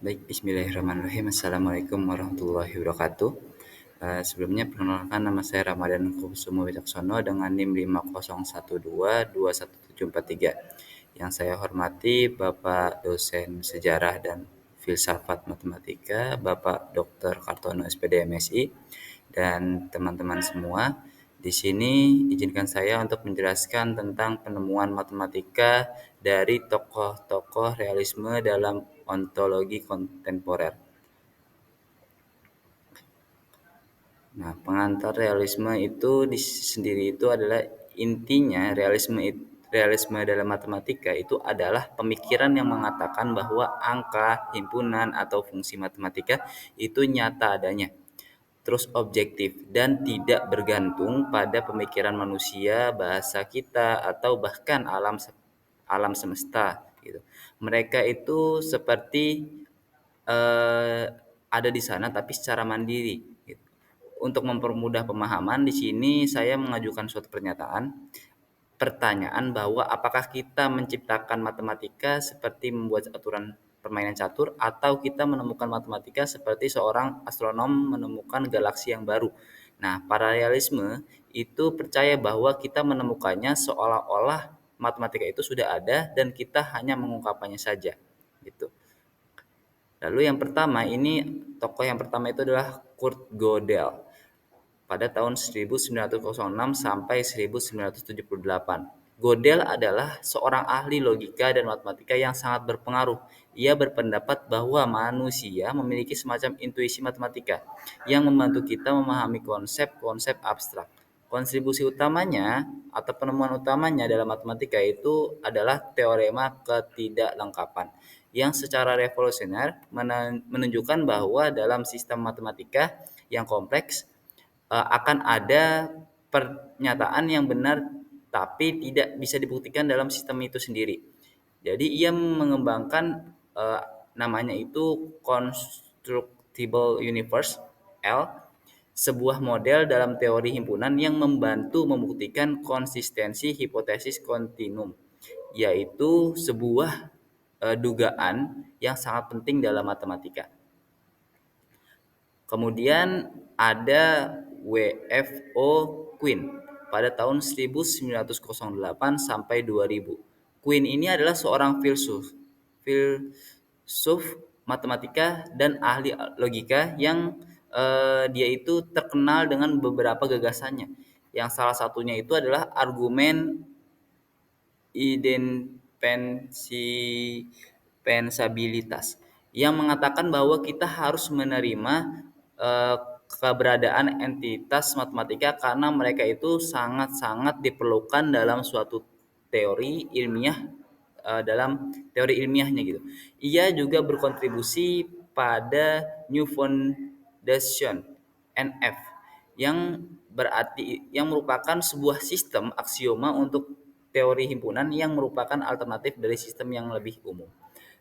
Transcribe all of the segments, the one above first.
Baik, bismillahirrahmanirrahim. Assalamualaikum warahmatullahi wabarakatuh. Sebelumnya perkenalkan nama saya Ramadan Kusumo Wicaksono dengan NIM 501221743. Yang saya hormati Bapak dosen sejarah dan filsafat matematika, Bapak Dr. Kartono SPD MSI, dan teman-teman semua. Di sini izinkan saya untuk menjelaskan tentang penemuan matematika dari tokoh-tokoh realisme dalam ontologi kontemporer. Nah, pengantar realisme itu sendiri itu adalah intinya realisme dalam matematika itu adalah pemikiran yang mengatakan bahwa angka, himpunan, atau fungsi matematika itu nyata adanya, terus objektif dan tidak bergantung pada pemikiran manusia, bahasa kita, atau bahkan alam semesta gitu. Mereka itu seperti eh, ada di sana tapi secara mandiri gitu. Untuk mempermudah pemahaman, di sini saya mengajukan suatu pertanyaan bahwa apakah kita menciptakan matematika seperti membuat aturan permainan catur, atau kita menemukan matematika seperti seorang astronom menemukan galaksi yang baru. Nah, para realisme itu percaya bahwa kita menemukannya seolah-olah matematika itu sudah ada dan kita hanya mengungkapkannya saja gitu. Lalu tokoh yang pertama itu adalah Kurt Gödel pada tahun 1906 sampai 1978. Gödel adalah seorang ahli logika dan matematika yang sangat berpengaruh. Ia berpendapat bahwa manusia memiliki semacam intuisi matematika yang membantu kita memahami konsep-konsep abstrak. Kontribusi utamanya atau penemuan utamanya dalam matematika itu adalah teorema ketidaklengkapan yang secara revolusioner menunjukkan bahwa dalam sistem matematika yang kompleks akan ada pernyataan yang benar tapi tidak bisa dibuktikan dalam sistem itu sendiri. Jadi ia mengembangkan namanya itu constructible universe L, sebuah model dalam teori himpunan yang membantu membuktikan konsistensi hipotesis kontinum, yaitu sebuah dugaan yang sangat penting dalam matematika. Kemudian ada WFO Quinn pada tahun 1908 sampai 2000. Quinn ini adalah seorang filsuf matematika dan ahli logika yang dia itu terkenal dengan beberapa gagasannya. Yang salah satunya itu adalah argumen idempensabilitas yang mengatakan bahwa kita harus menerima eh, keberadaan entitas matematika karena mereka itu sangat-sangat diperlukan dalam suatu teori ilmiah, dalam teori ilmiahnya gitu. Ia juga berkontribusi pada New Foundation NF yang merupakan sebuah sistem aksioma untuk teori himpunan yang merupakan alternatif dari sistem yang lebih umum.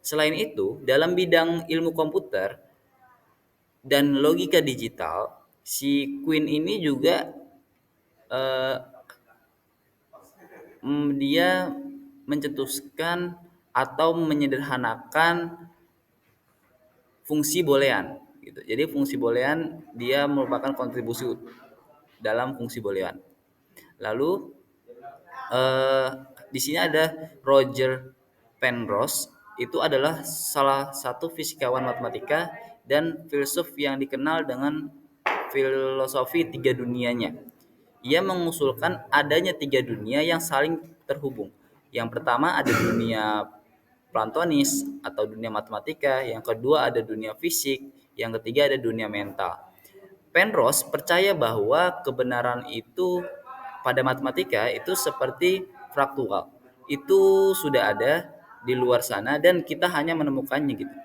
Selain itu, dalam bidang ilmu komputer dan logika digital, si Quinn ini juga eh, dia mencetuskan atau menyederhanakan fungsi boolean gitu. Jadi fungsi boolean dia merupakan kontribusi dalam fungsi boolean. Lalu eh, di sini ada Roger Penrose, itu adalah salah satu fisikawan matematika dan filsuf yang dikenal dengan filosofi tiga dunianya. Ia mengusulkan adanya tiga dunia yang saling terhubung. Yang pertama ada dunia Platonis atau dunia matematika, yang kedua ada dunia fisik, yang ketiga ada dunia mental. Penrose percaya bahwa kebenaran itu pada matematika itu seperti fraktal. Itu sudah ada di luar sana dan kita hanya menemukannya gitu.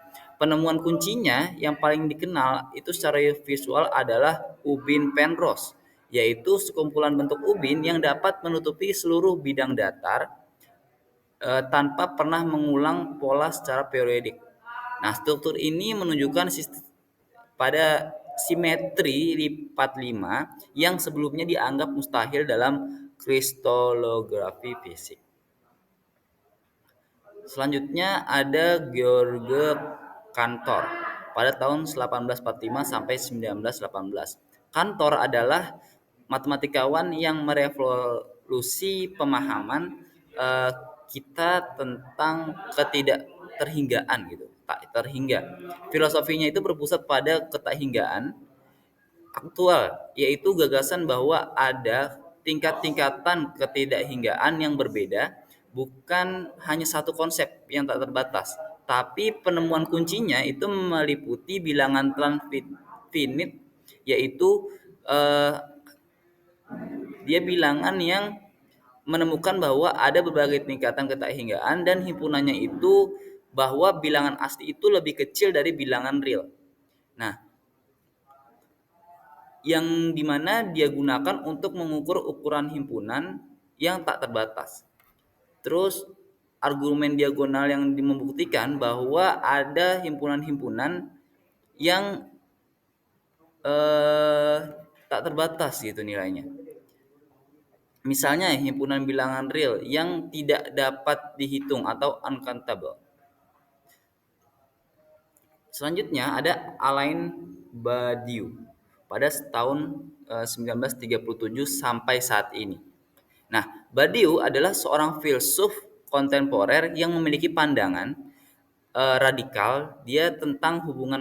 Penemuan kuncinya yang paling dikenal itu secara visual adalah ubin Penrose, yaitu sekumpulan bentuk ubin yang dapat menutupi seluruh bidang datar tanpa pernah mengulang pola secara periodik. Nah, struktur ini menunjukkan pada simetri lipat 5 yang sebelumnya dianggap mustahil dalam kristalografi fisik. Selanjutnya ada George Cantor pada tahun 1845 sampai 1918. Cantor adalah matematikawan yang merevolusi pemahaman eh, kita tentang ketidakterhinggaan gitu, tak terhingga. Filosofinya itu berpusat pada ketakhinggaan aktual, yaitu gagasan bahwa ada tingkat-tingkatan ketidakhinggaan yang berbeda, bukan hanya satu konsep yang tak terbatas, tapi penemuan kuncinya itu meliputi bilangan transfinite, yaitu eh, dia bilangan yang menemukan bahwa ada berbagai tingkatan ketidakhinggaan dan himpunannya itu bahwa bilangan asli itu lebih kecil dari bilangan real. Nah, yang dimana dia gunakan untuk mengukur ukuran himpunan yang tak terbatas. Terus argumen diagonal yang membuktikan bahwa ada himpunan-himpunan yang eh, tak terbatas gitu nilainya. Misalnya himpunan bilangan real yang tidak dapat dihitung atau uncountable. Selanjutnya ada Alain Badiou pada tahun 1937 sampai saat ini. Nah, Badiou adalah seorang filsuf kontemporer yang memiliki pandangan radikal dia tentang hubungan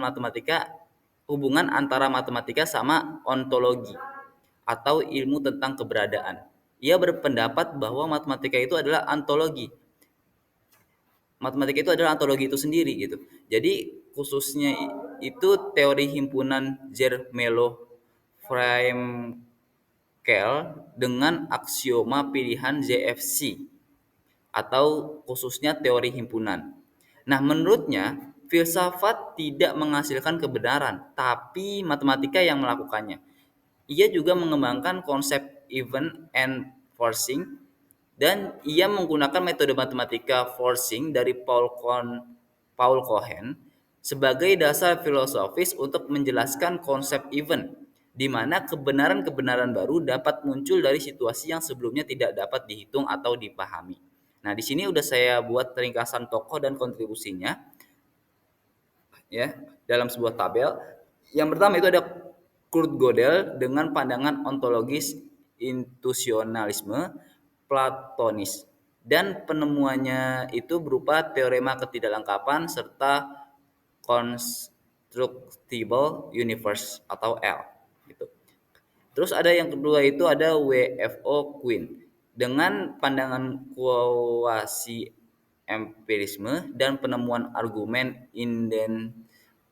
antara matematika sama ontologi atau ilmu tentang keberadaan. Ia berpendapat bahwa matematika itu adalah ontologi. Matematika itu adalah ontologi itu sendiri gitu. Jadi khususnya itu teori himpunan Zermelo-Fraenkel dengan aksioma pilihan ZFC atau khususnya teori himpunan. Nah, menurutnya filsafat tidak menghasilkan kebenaran, tapi matematika yang melakukannya. Ia juga mengembangkan konsep event and forcing dan ia menggunakan metode matematika forcing dari Paul Cohen sebagai dasar filosofis untuk menjelaskan konsep event, di mana kebenaran-kebenaran baru dapat muncul dari situasi yang sebelumnya tidak dapat dihitung atau dipahami. Nah, di sini udah saya buat ringkasan tokoh dan kontribusinya ya dalam sebuah tabel. Yang pertama itu ada Kurt Gödel dengan pandangan ontologis intuisionalisme platonis dan penemuannya itu berupa teorema ketidaklengkapan serta constructible universe atau L gitu. Terus ada yang kedua itu ada WFO Quinn dengan pandangan kuasi empirisme dan penemuan argumen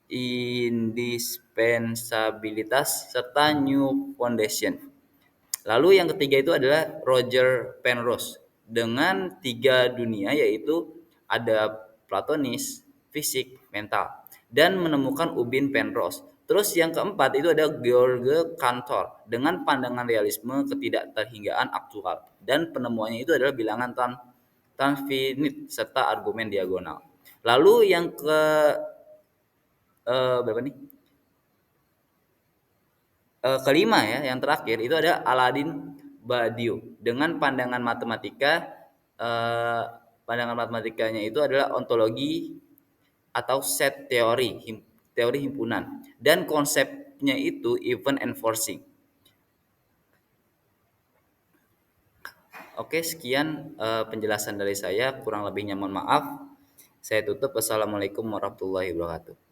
indispensabilitas serta new foundation. Lalu yang ketiga itu adalah Roger Penrose dengan tiga dunia, yaitu ada platonis, fisik, mental, dan menemukan ubin Penrose. Terus yang keempat itu ada George Cantor dengan pandangan realisme ketidakterhinggaan aktual dan penemuannya itu adalah bilangan transfinite serta argumen diagonal. Lalu yang berapa nih? Kelima ya, yang terakhir itu ada Aladdin Badiou dengan eh, pandangan matematikanya itu adalah ontologi atau set teori, teori himpunan dan konsepnya itu event enforcing. Oke, sekian penjelasan dari saya, kurang lebihnya mohon maaf. Saya tutup. Wassalamualaikum warahmatullahi wabarakatuh.